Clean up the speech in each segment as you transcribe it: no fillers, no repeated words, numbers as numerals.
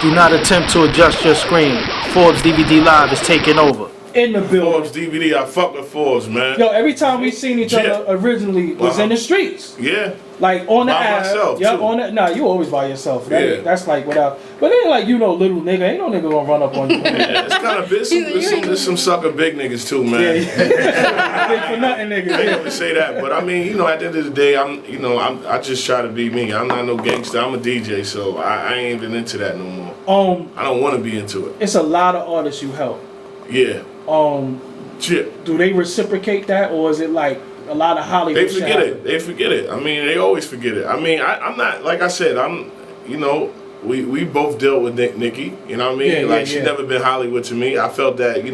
Do not attempt to adjust your screen. Forbes DVD Live is taking over. In the building. Forbes DVD, I fuck with Forbes, man. Yo, every time we seen each other originally was in the streets. Yeah. Like on the by app. myself, Yep, too. on that. Nah, you always by yourself. That, Yeah. That's like without. But it ain't like little nigga. Ain't no nigga gonna run up on you. Yeah, it's kind of there's some sucker big niggas too, man. Yeah. Big for nothing niggas. I ain't Yeah. gonna say that, but I mean, at the end of the day, I just try to be me. I'm not no gangster. I'm a DJ, so I ain't even into that no more. I don't want to be into it. It's a lot of artists you help. Yeah. Chip. Do they reciprocate that, or is it like a lot of Hollywood? They forget it. They forget it. I mean, they always forget it. I mean, I'm not, like I said, we both dealt with Nikki. You know what I mean? Yeah, She's never been Hollywood to me. I felt that,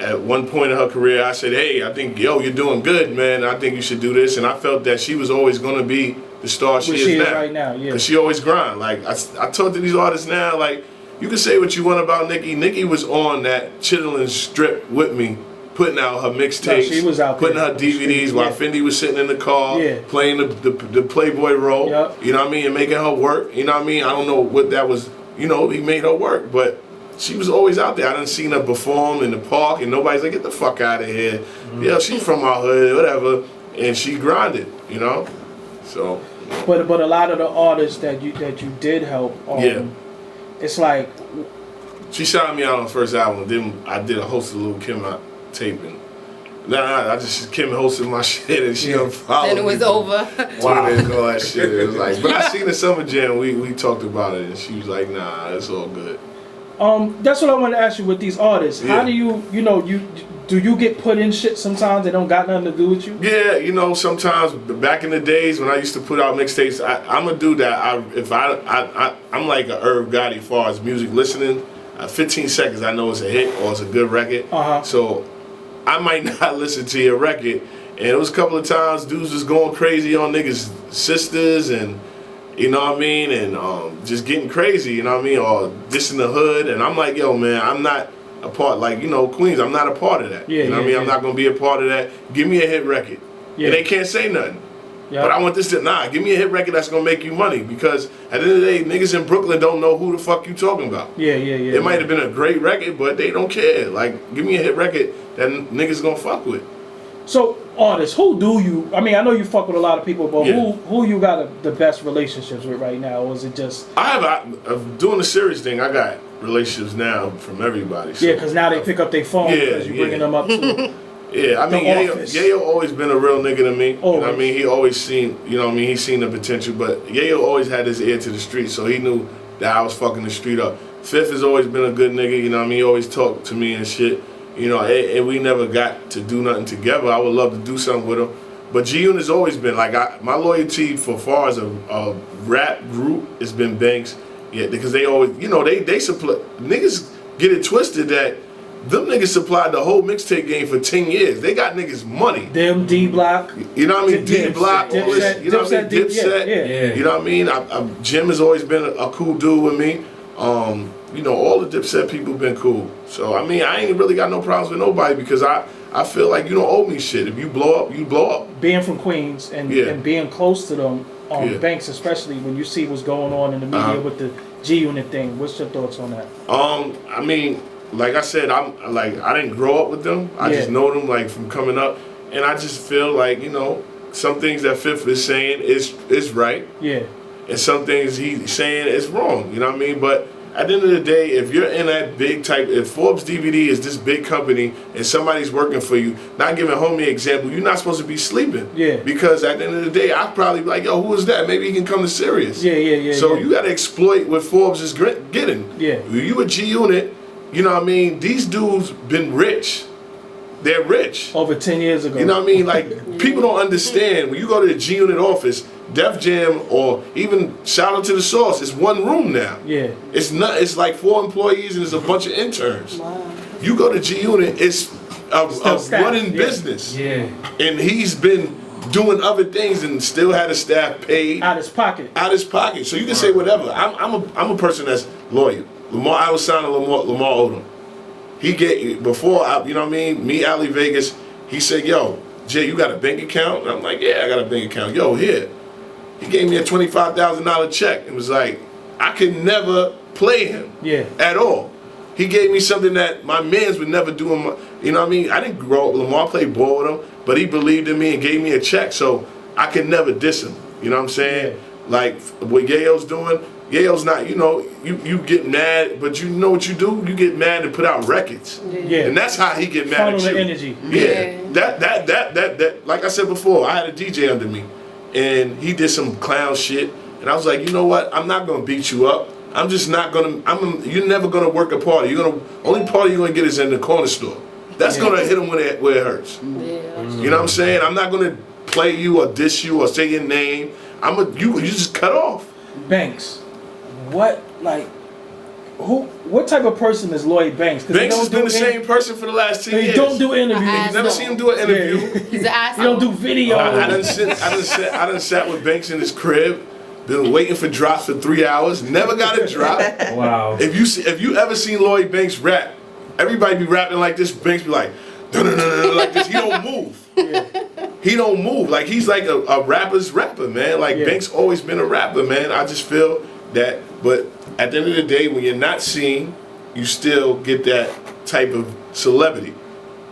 at one point in her career, I said, hey, I think, you're doing good, man. I think you should do this. And I felt that she was always going to be the star she is now. Right now, yeah. Because she always grind. Like, I talk to these artists now, like, you can say what you want about Nikki. Nikki was on that Chitlin strip with me, putting out her mixtapes, she was out putting there her DVDs while Fendi was sitting in the car, playing the Playboy role, you know what I mean, and making her work, you know what I mean? I don't know what that was, he made her work, but she was always out there. I done seen her perform in the park, and nobody's like, get the fuck out of here. Mm-hmm. Yeah, she's from our hood, whatever, and she grinded, so. But a lot of the artists that you did help, it's like. She shouted me out on the first album, then I did a host of Lil' Kim taping. I just Kim hosted my shit and she unfollowed and it was me. over. Wow. And all that shit. It was like, but I seen the Summer Jam. We talked about it and she was like, nah, it's all good. That's what I wanted to ask you with these artists. How do you do you get put in shit sometimes that don't got nothing to do with you? Yeah, sometimes back in the days when I used to put out mixtapes, I'm a dude that I'm like a Irv Gotti as far as music listening. 15 seconds, I know it's a hit or it's a good record. So I might not listen to your record. And it was a couple of times dudes was going crazy on niggas' sisters and, you know what I mean, and just getting crazy, you know what I mean, or dissing the hood. And I'm like, yo, man, I'm not a part, like, Queens, I'm not a part of that. You know what I mean? I'm not going to be a part of that. Give me a hit record. And they can't say nothing. But I want this to, give me a hit record that's going to make you money, because at the end of the day, niggas in Brooklyn don't know who the fuck you talking about. It might have been a great record, but they don't care. Like, give me a hit record that niggas going to fuck with. So, artists, who do you, I mean, I know you fuck with a lot of people, but who you got the best relationships with right now, or is it just? I'm doing the serious thing, I got relationships now from everybody. So. Yeah, because now they pick up their phone because you're bringing them up to Yeah, I mean, Yayo always been a real nigga to me. You know what I mean? He always seen, he's seen the potential, but Yayo always had his ear to the street, so he knew that I was fucking the street up. Fifth has always been a good nigga, you know what I mean? He always talked to me and shit, and we never got to do nothing together. I would love to do something with him. But G-Unit's always been, like, my loyalty for far as a rap group has been Banks. Yeah, because they always, they supply, niggas get it twisted that them niggas supplied the whole mixtape game for 10 years. They got niggas money. Them D-Block. You know what I mean? D-Block, all this, you know what I mean? Dipset. You know what I mean? Jim has always been a cool dude with me. All the Dipset people been cool. So, I mean, I ain't really got no problems with nobody because I feel like you don't owe me shit. If you blow up, you blow up. Being from Queens and being close to them, Banks especially, when you see what's going on in the media with the G-Unit thing, what's your thoughts on that? I mean, like I said, I didn't grow up with them. I just know them like from coming up, and I just feel like some things that Fifth is saying is right. Yeah. And some things he's saying is wrong. You know what I mean? But at the end of the day, if you're in that big type, if Forbes DVD is this big company and somebody's working for you, not giving homie example, you're not supposed to be sleeping. Yeah. Because at the end of the day, I'd probably be like, yo, who is that? Maybe he can come to Sirius. Yeah. So you got to exploit what Forbes is getting. Yeah. You a G-Unit. You know what I mean? These dudes been rich. They're rich. Over 10 years ago. You know what I mean? Like, people don't understand. When you go to the G-Unit office, Def Jam, or even shout out to the Source, it's one room now. Yeah. It's like 4 employees and there's a bunch of interns. Wow. You go to G-Unit, it's a running business. Yeah. And he's been doing other things and still had his staff paid. Out his pocket. So you can say whatever. I'm a person that's loyal. I was signing Lamar Odom. He before, you know what I mean? Me, Ali Vegas, he said, yo, Jay, you got a bank account? And I'm like, yeah, I got a bank account. Yo, here. He gave me a $25,000 check and was like, I could never play him at all. He gave me something that my mans would never do. You know what I mean? I didn't grow up. Lamar played ball with him, but he believed in me and gave me a check, so I could never diss him. You know what I'm saying? Like what Yayo's doing. Yayo's not, you know, you get mad, but you know what you do? You get mad and put out records. Yeah. And that's how he get mad Funnel at you. the energy. Yeah. That, like I said before, I had a DJ under me, and he did some clown shit, and I was like, you know what? I'm not gonna beat you up. I'm just not gonna. You're never gonna work a party. Only party you're gonna get is in the corner store. That's gonna hit him where it hurts. You know what I'm saying? I'm not gonna play you or diss you or say your name. You just cut off. Banks, what type of person is Lloyd Banks? Banks has been the same person for the last 10 years. He don't do interviews. You never seen him do an interview. He's an asshole. He don't do video. I done sat with Banks in his crib. Been waiting for drops for 3 hours. Never got a drop. Wow. If you ever seen Lloyd Banks rap, everybody be rapping like this. Banks be like, like this. He don't move. He don't move. Like he's like a rapper's rapper, man. Like Banks always been a rapper, man. I just feel that. But at the end of the day, when you're not seen, you still get that type of celebrity.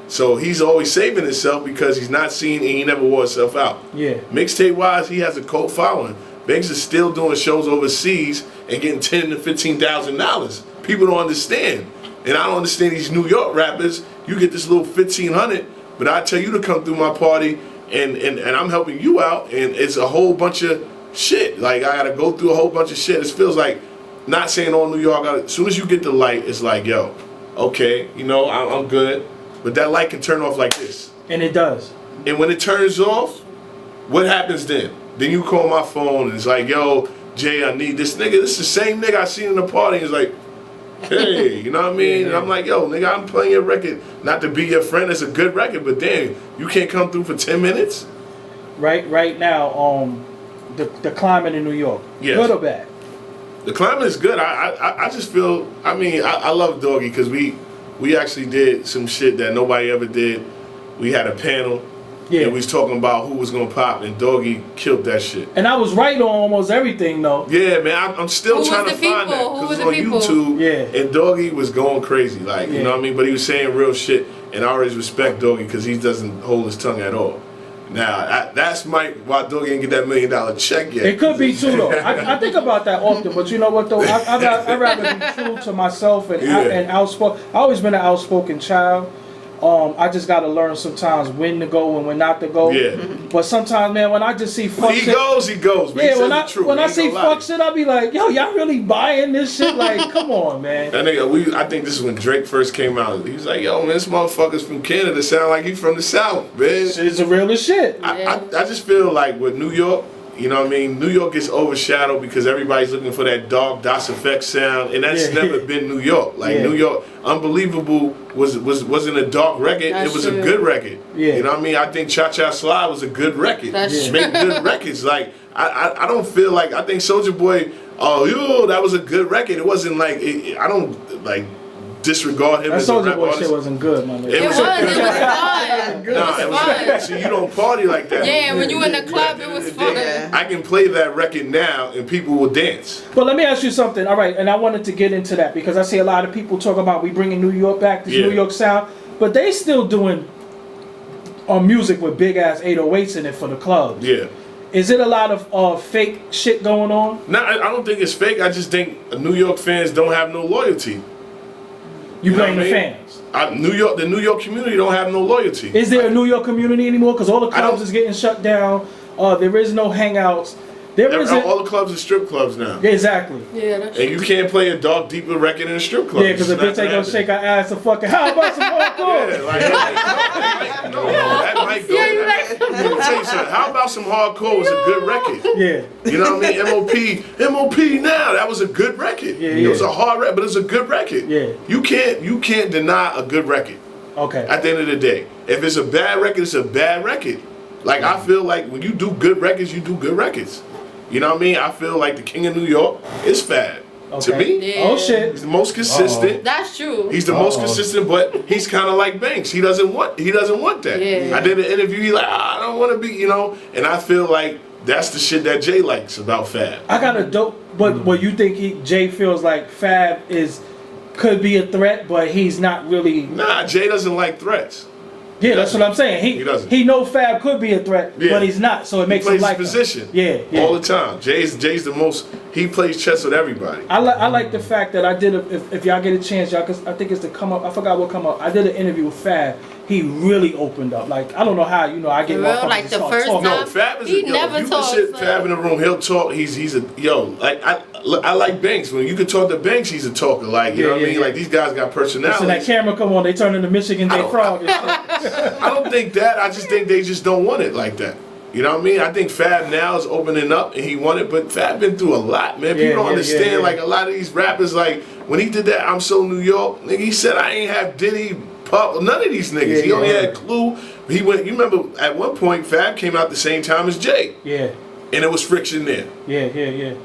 So he's always saving himself because he's not seen and he never wore himself out. Yeah. Mixtape wise, he has a cult following. Banks is still doing shows overseas and getting $10,000 to $15,000. People don't understand, and I don't understand these New York rappers. You get this little $1,500, but I tell you to come through my party, and I'm helping you out, and it's a whole bunch of shit. Like I gotta go through a whole bunch of shit. It feels like, not saying all New York. As soon as you get the light, it's like, yo, okay, you know, I'm good, but that light can turn off like this, and it does. And when it turns off, what happens then? Then you call my phone and it's like, yo, Jay, I need this nigga. This is the same nigga I seen in the party. He's like, hey, you know what I mean? And I'm like, yo, nigga, I'm playing your record. Not to be your friend, it's a good record, but damn, you can't come through for 10 minutes? Right now, the climate in New York, good or bad? The climate is good. I just feel, I love Doggy because we actually did some shit that nobody ever did. We had a panel. Yeah, and we was talking about who was gonna pop, and Doggy killed that shit. And I was right on almost everything, though. Yeah, man, I'm still trying to find that because on YouTube. Yeah, and Doggy was going crazy, like you know what I mean. But he was saying real shit, and I always respect Doggy because he doesn't hold his tongue at all. Now that's why Doggy didn't get that $1 million check yet. It could be too though. I think about that often, but you know what though? I'd rather be true to myself and outspoken. I've always been an outspoken child. I just gotta learn sometimes when to go and when not to go. Yeah. But sometimes, man, when I just see fuck shit, he goes. But yeah, when I see fuck shit, I be like, yo, y'all really buying this shit? Like, come on, man. That nigga, I think this is when Drake first came out. He was like, yo, man, this motherfucker's from Canada. Sound like he's from the South, man. It's the realest shit. I just feel like with New York, you know what I mean? New York gets overshadowed because everybody's looking for that dark Das Effect sound, and that's never been New York. Like New York, Unbelievable wasn't a dark record. It was a good record. Yeah. You know what I mean? I think Cha Cha Slide was a good record. Make good records. Like I don't feel like, I think Soulja Boy, that was a good record. It wasn't like I don't like disregard him as a rap artist. Shit wasn't good, my nigga. It was fun. It was fun. See, you don't party like that. Yeah, when you in the club, it was fun. I can play that record now and people will dance. But let me ask you something. All right, and I wanted to get into that because I see a lot of people talk about we bringing New York back, this New York sound, but they still doing music with big ass 808s in it for the clubs. Yeah. Is it a lot of fake shit going on? No, I don't think it's fake. I just think New York fans don't have no loyalty. You blame the fans. The New York community don't have no loyalty. Is there a New York community anymore? Because all the clubs is getting shut down. There is no hangouts. All the clubs are strip clubs now. Yeah, exactly. Yeah, that's and you can't play a dark, deeper record in a strip club. Yeah, because if bitch ain't gonna shake her ass to fucking, how about some hardcore? That might go. Let me tell you something. How about some hardcore was a good record? Yeah. You know what I mean? MOP now, that was a good record. Yeah, it was a hard record, but it's a good record. Yeah. You can't deny a good record. Okay. At the end of the day. If it's a bad record, it's a bad record. Like I feel like when you do good records, you do good records. You know what I mean? I feel like the King of New York is Fab. Okay. To me, oh shit, he's the most consistent. That's true. He's the most consistent, but he's kind of like Banks. He doesn't want that. Yeah. I did an interview. He's like, I don't want to be, you know. And I feel like that's the shit that Jay likes about Fab. I got a dope, but what you think Jay feels like Fab could be a threat, but he's not really. Nah, Jay doesn't like threats. Yeah, that's what I'm saying. He doesn't. He knows Fab could be a threat, but he's not. So it makes him like his position. Yeah, all the time. Jay's the most. He plays chess with everybody. I like the fact that I did. If y'all get a chance, y'all. I think it's to come up. I forgot what come up. I did an interview with Fab. He really opened up. Like I don't know how. I get real, like the first talking. time. No, Fab is He yo, never you talks, can sit but- Fab in the room. He'll talk. He's a like I like Banks. When you can talk to Banks, he's a talker. Like you know what I mean. Like these guys got personality. So that camera come on, they turn into Michigan J Frog. And shit. I don't think that. I just think they just don't want it like that. You know what I mean? I think Fab now is opening up and he want it, but Fab been through a lot, man. People don't understand. Like a lot of these rappers, like when he did that I'm So New York, nigga, he said I ain't have Diddy, Puff, none of these niggas. He only had Clue. He went. You remember at one point Fab came out the same time as Jay. Yeah. And there was friction there. Yeah.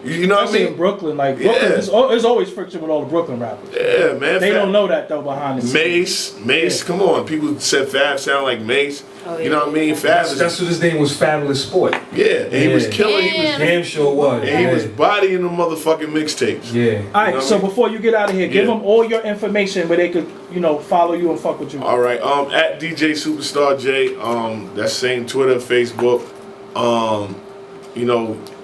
You know what I mean? In Brooklyn, like Brooklyn, there's always friction with all the Brooklyn rappers. Yeah, man. They don't know that though behind the scenes. Mace, come on. People said Fab sound like Mace. Oh, you know what I mean? Fab is. That's what his name was, Fabolous Sport. Yeah, and he was killing. He was Damn sure was. and he was bodying the motherfucking mixtapes. Yeah. All right, know so what I mean? before you get out of here, give them all your information where they could, follow you and fuck with you. All right, at DJ Superstar J, that's same Twitter, Facebook.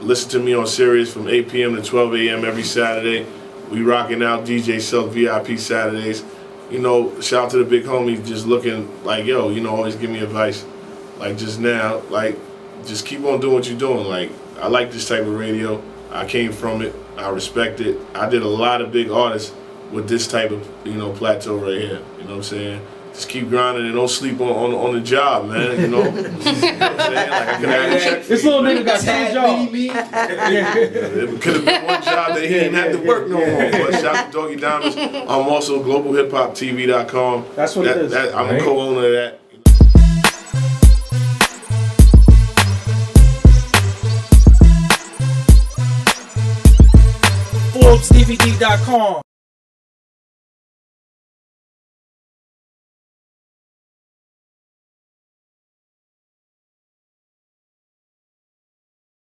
Listen to me on Sirius from 8 p.m. to 12 a.m. every Saturday. We rocking out DJ Self VIP Saturdays. Shout out to the big homie just looking like, yo, always give me advice. Like just now, like just keep on doing what you're doing. Like I like this type of radio. I came from it. I respect it. I did a lot of big artists with this type of, plateau right here. You know what I'm saying? Just keep grinding and don't sleep on the job, man. You know what I'm saying? Like I could have a check for This you, little man. nigga got two jobs. It could have been one job that he didn't have to work no more. But shout out to Doggy Diamonds. I'm also globalhiphoptv.com. That's what it is. I'm a co-owner of that. ForbesDVD.com.